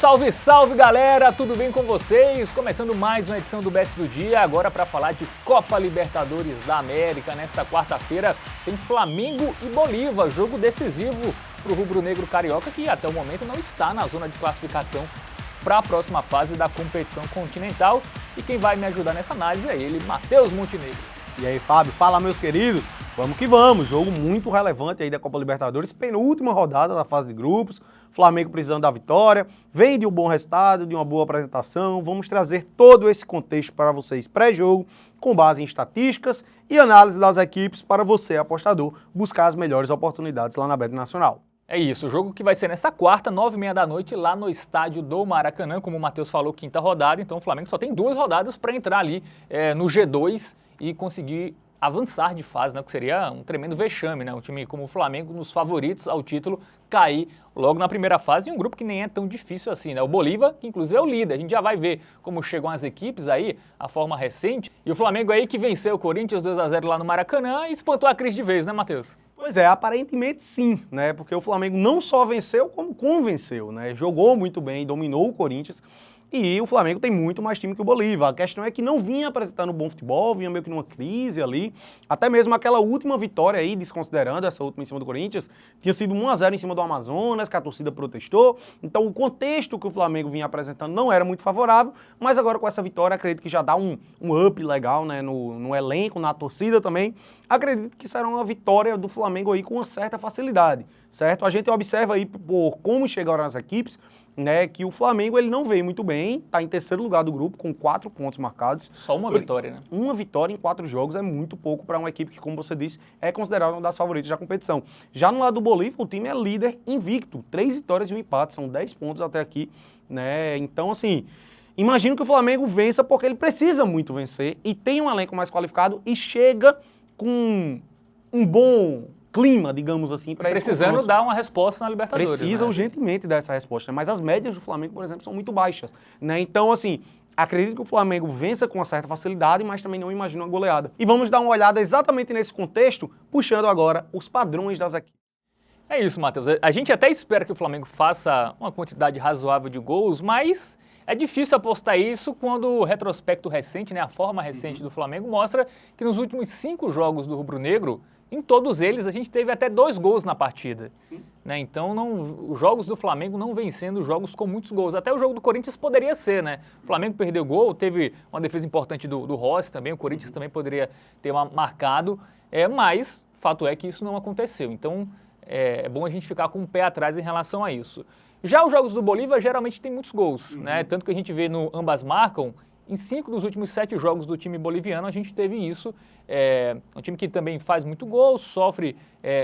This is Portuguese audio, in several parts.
Salve, salve galera, tudo bem com vocês? Começando mais uma edição do Bet do Dia, agora para falar de Copa Libertadores da América. Nesta quarta-feira tem Flamengo e Bolívar, jogo decisivo para o rubro-negro carioca que até o momento não está na zona de classificação para a próxima fase da competição continental. E quem vai me ajudar nessa análise é ele, Matheus Montenegro. E aí, Fábio, fala meus queridos, vamos que vamos, jogo muito relevante aí da Copa Libertadores, penúltima rodada da fase de grupos, Flamengo precisando da vitória, vem de um bom resultado, de uma boa apresentação, vamos trazer todo esse contexto para vocês pré-jogo, com base em estatísticas e análise das equipes para você, apostador, buscar as melhores oportunidades lá na Bet Nacional. É isso, o jogo que vai ser nesta quarta, 9h30 da noite, lá no estádio do Maracanã, como o Matheus falou, quinta rodada, então o Flamengo só tem 2 rodadas para entrar ali no G2 e conseguir avançar de fase, né? Que seria um tremendo vexame, né? Um time como o Flamengo, nos favoritos ao título, cair logo na primeira fase em um grupo que nem é tão difícil assim, né? O Bolívar, que inclusive é o líder, a gente já vai ver como chegam as equipes aí, a forma recente, e o Flamengo aí que venceu o Corinthians 2-0 lá no Maracanã e espantou a crise de vez, né, Matheus? Pois é, aparentemente sim, né? Porque o Flamengo não só venceu, como convenceu, né? Jogou muito bem, dominou o Corinthians. E o Flamengo tem muito mais time que o Bolívar. A questão é que não vinha apresentando bom futebol, vinha meio que numa crise ali. Até mesmo aquela última vitória aí, desconsiderando essa última em cima do Corinthians, tinha sido 1-0 em cima do Amazonas, que a torcida protestou. Então o contexto que o Flamengo vinha apresentando não era muito favorável, mas agora com essa vitória acredito que já dá um up legal, né, no elenco, na torcida também. Acredito que será uma vitória do Flamengo aí com uma certa facilidade, certo? A gente observa aí por como chegaram as equipes, né, que o Flamengo ele não veio muito bem, está em terceiro lugar do grupo com 4 pontos marcados. Só uma vitória, né? Uma vitória em 4 jogos é muito pouco para uma equipe que, como você disse, é considerada uma das favoritas da competição. Já no lado do Bolívar, o time é líder invicto, 3 vitórias e um empate, são 10 pontos até aqui, né? Então, assim, imagino que o Flamengo vença porque ele precisa muito vencer e tem um elenco mais qualificado e chega com um bom clima, digamos assim, para esse precisando confronto. dar uma resposta na Libertadores. Precisa urgentemente dar essa resposta, né? Mas as médias do Flamengo, por exemplo, são muito baixas, né? Então, assim, acredito que o Flamengo vença com uma certa facilidade, mas também não imagino uma goleada. E vamos dar uma olhada exatamente nesse contexto, puxando agora os padrões das equipes. É isso, Matheus. A gente até espera que o Flamengo faça uma quantidade razoável de gols, mas é difícil apostar isso quando o retrospecto recente, né, a forma recente do Flamengo, mostra que nos últimos 5 jogos do rubro-negro, em todos eles, a gente teve até 2 gols na partida. Né? Então, os jogos do Flamengo não vêm sendo jogos com muitos gols. Até o jogo do Corinthians poderia ser, né? O Flamengo perdeu gol, teve uma defesa importante do Rossi também, o Corinthians também poderia ter marcado, mas fato é que isso não aconteceu. Então, é bom a gente ficar com o pé atrás em relação a isso. Já os jogos do Bolívar geralmente tem muitos gols, né? Tanto que a gente vê no Ambas Marcam, em 5 dos últimos 7 jogos do time boliviano, a gente teve isso. É um time que também faz muito gol, sofre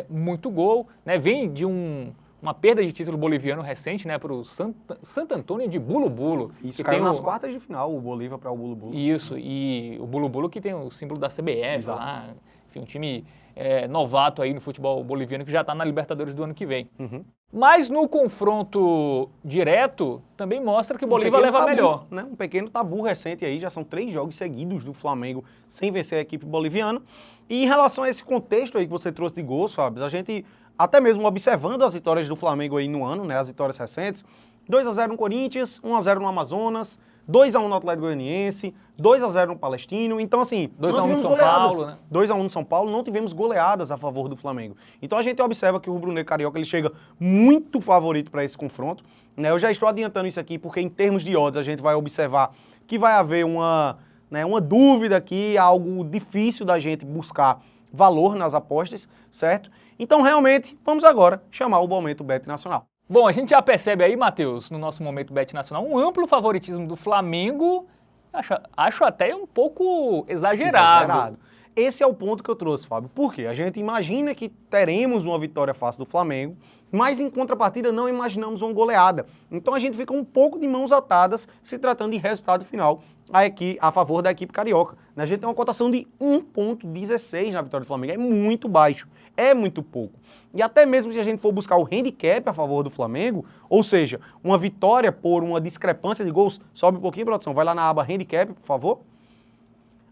muito gol, né? Vem de uma perda de título boliviano recente, né, para o Santo Antônio de Bulu Bulu. Isso caiu nas quartas de final, o Bolívar para o Bulu Bulu. Isso, e o Bulu Bulu que tem o símbolo da CBF lá, enfim, um time novato aí no futebol boliviano que já está na Libertadores do ano que vem. Mas no confronto direto, também mostra que o Bolívar leva melhor. Né? Um pequeno tabu recente aí, já são 3 jogos seguidos do Flamengo sem vencer a equipe boliviana. E em relação a esse contexto aí que você trouxe de gols, Fábio, a gente, até mesmo observando as vitórias do Flamengo aí no ano, né, as vitórias recentes, 2-0 no Corinthians, 1-0 no Amazonas, 2-1 no Atlético Goianiense, 2-0 no Palestino, então assim... 2-1 no São Paulo, né? 2-1 no São Paulo, não tivemos goleadas a favor do Flamengo. Então a gente observa que o rubro-negro carioca ele chega muito favorito para esse confronto, né? Eu já estou adiantando isso aqui porque em termos de odds a gente vai observar que vai haver uma dúvida aqui, algo difícil da gente buscar valor nas apostas, certo? Então realmente, vamos agora chamar o momento Bet Nacional. Bom, a gente já percebe aí, Matheus, no nosso momento Bet Nacional, um amplo favoritismo do Flamengo, acho até um pouco exagerado. Esse é o ponto que eu trouxe, Fábio. Por quê? A gente imagina que teremos uma vitória fácil do Flamengo, mas em contrapartida não imaginamos uma goleada. Então a gente fica um pouco de mãos atadas se tratando de resultado final a favor da equipe carioca. A gente tem uma cotação de 1,16 na vitória do Flamengo. É muito baixo, é muito pouco. E até mesmo se a gente for buscar o handicap a favor do Flamengo, ou seja, uma vitória por uma discrepância de gols, sobe um pouquinho, produção, vai lá na aba handicap, por favor.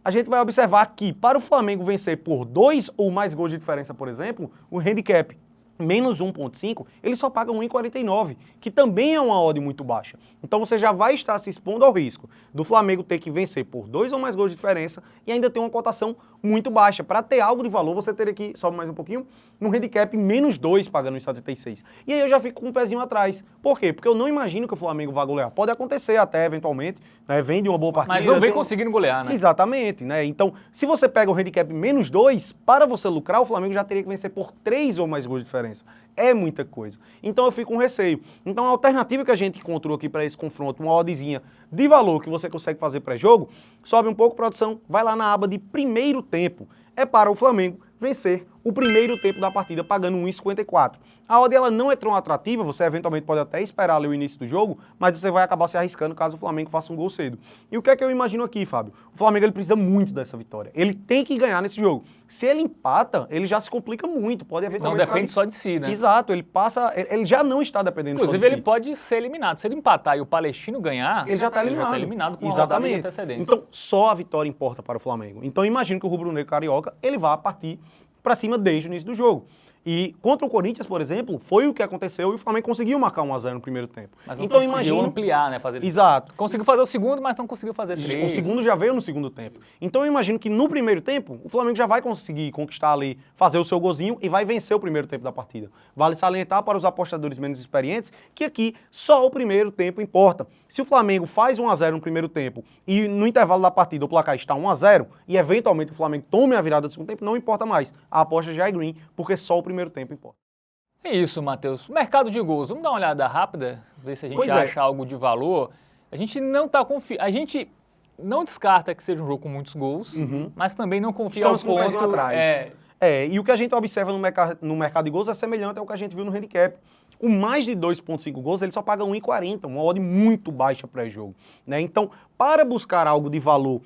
A gente vai observar que para o Flamengo vencer por 2 ou mais gols de diferença, por exemplo, o handicap menos 1,5, ele só paga 1,49, que também é uma odd muito baixa. Então você já vai estar se expondo ao risco do Flamengo ter que vencer por 2 ou mais gols de diferença e ainda ter uma cotação muito baixa. Para ter algo de valor, você teria que, sobe mais um pouquinho, no handicap menos 2 pagando 1,76. E aí eu já fico com um pezinho atrás. Por quê? Porque eu não imagino que o Flamengo vá golear. Pode acontecer até, eventualmente, né? Vem de uma boa partida. Mas não vem conseguindo golear, né? Exatamente, né? Então, se você pega o handicap menos 2, para você lucrar, o Flamengo já teria que vencer por 3 ou mais gols de diferença. É muita coisa. Então eu fico com receio. Então a alternativa que a gente encontrou aqui para esse confronto, uma oddzinha de valor que você consegue fazer pré-jogo, sobe um pouco, produção, vai lá na aba de primeiro tempo. É para o Flamengo vencer o primeiro tempo da partida pagando 1,54. A odd ela não é tão atrativa, você eventualmente pode até esperar ali o início do jogo, mas você vai acabar se arriscando caso o Flamengo faça um gol cedo. E o que é que eu imagino aqui, Fábio? O Flamengo ele precisa muito dessa vitória. Ele tem que ganhar nesse jogo. Se ele empata, ele já se complica muito. Pode eventualmente não depende só de si, né? Exato, ele passa, ele já não está dependendo Inclusive, só de si. ele pode ser eliminado. Se ele empatar e o Palestino ganhar, ele já está eliminado. Ele já está eliminado com uma rodada de antecedência. Então, só a vitória importa para o Flamengo. Então, imagino que o rubro-negro carioca, ele vá partir para cima desde o início do jogo. E contra o Corinthians, por exemplo, foi o que aconteceu e o Flamengo conseguiu marcar 1-0 no primeiro tempo. Mas não então conseguiu imagino ampliar, né? Fazer... Exato. Conseguiu fazer o segundo, mas não conseguiu fazer 3. O segundo já veio no segundo tempo. Então eu imagino que no primeiro tempo, o Flamengo já vai conseguir conquistar ali, fazer o seu golzinho e vai vencer o primeiro tempo da partida. Vale salientar para os apostadores menos experientes que aqui só o primeiro tempo importa. Se o Flamengo faz 1-0 no primeiro tempo e no intervalo da partida o placar está 1-0 e eventualmente o Flamengo tome a virada do segundo tempo, não importa mais. A aposta já é green, porque só o primeiro tempo importa. É isso, Matheus. Mercado de gols. Vamos dar uma olhada rápida, ver se a gente acha algo de valor. A gente não tá A gente não descarta que seja um jogo com muitos gols, mas também não confia ao ponto atrás. E o que a gente observa no mercado de gols é semelhante ao que a gente viu no handicap. O mais de 2,5 gols, ele só paga 1,40, uma odd muito baixa pré-jogo, né? Então, para buscar algo de valor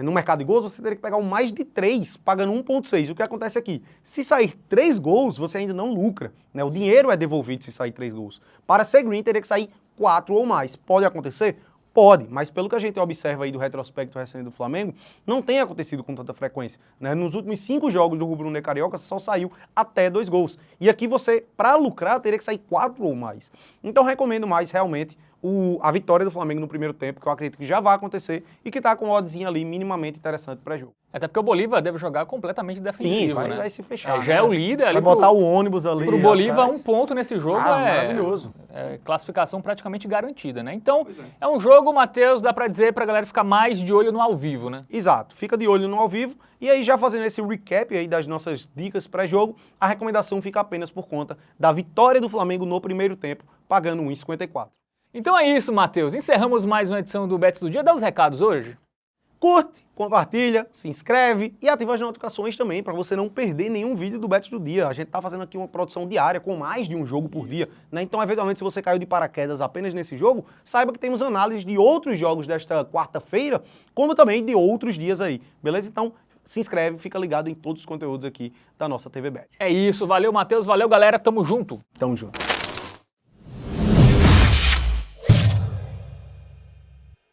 no mercado de gols, você teria que pegar um mais de 3, pagando 1,6. O que acontece aqui? Se sair 3 gols, você ainda não lucra, né? O dinheiro é devolvido se sair 3 gols. Para ser green, teria que sair 4 ou mais. Pode acontecer? Pode, mas pelo que a gente observa aí do retrospecto recente do Flamengo, não tem acontecido com tanta frequência, né? Nos últimos 5 jogos do rubro-negro carioca, só saiu até 2 gols. E aqui você, para lucrar, teria que sair 4 ou mais. Então recomendo mais, realmente, a vitória do Flamengo no primeiro tempo, que eu acredito que já vai acontecer e que está com uma oddzinha ali minimamente interessante para jogo. Até porque o Bolívar deve jogar completamente defensivo, né? Vai se fechar. Já é o líder ali. Vai botar o ônibus ali. Pro Bolívar, um ponto nesse jogo maravilhoso. Classificação praticamente garantida, né? Então, é um jogo, Matheus, dá para dizer pra galera ficar mais de olho no ao vivo, né? Exato, fica de olho no ao vivo. E aí, já fazendo esse recap aí das nossas dicas pré-jogo, a recomendação fica apenas por conta da vitória do Flamengo no primeiro tempo, pagando 1,54. Então é isso, Matheus. Encerramos mais uma edição do Bets do Dia. Dá os recados hoje. Curte, compartilha, se inscreve e ativa as notificações também para você não perder nenhum vídeo do Bets do Dia. A gente está fazendo aqui uma produção diária com mais de um jogo por dia, né? Então, eventualmente, se você caiu de paraquedas apenas nesse jogo, saiba que temos análises de outros jogos desta quarta-feira, como também de outros dias aí, beleza? Então, se inscreve, fica ligado em todos os conteúdos aqui da nossa TV Bet. É isso, valeu, Matheus, valeu, galera, tamo junto. Tamo junto.